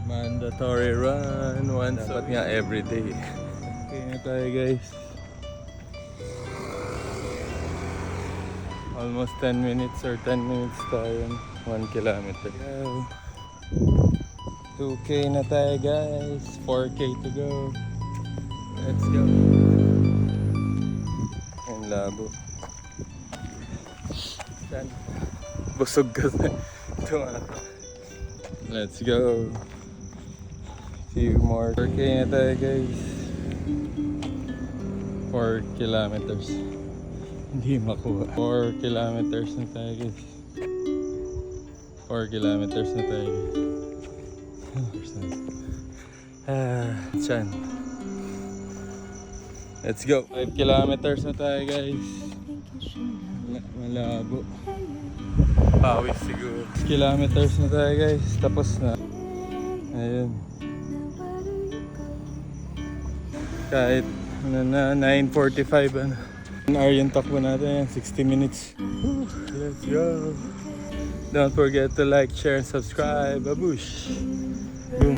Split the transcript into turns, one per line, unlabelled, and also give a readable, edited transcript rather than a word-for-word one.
Mandatory run once. Dapat nga everyday. Okay na tayo guys. Almost 10 minutes or 10 minutes tayo. 1 kilometer. 2K na tayo guys. 4K to go. Let's go. Ang labo. Busog kasi. Let's go. Few more. 4K na tayo guys. 4 kilometers. Hindi makuha. 4 kilometers na tayo guys. 4 kilometers na tayo guys. Chan. Let's go. 5 kilometers na tayo guys. Malabo. Pawis siguro. 6 kilometers na tayo guys. Tapos na. Ayun. Kahit ano na 9:45 ano. 1 hour yung takbo natin. 60 minutes. Let's go. Don't forget to like, share, and subscribe. Babush. Boom.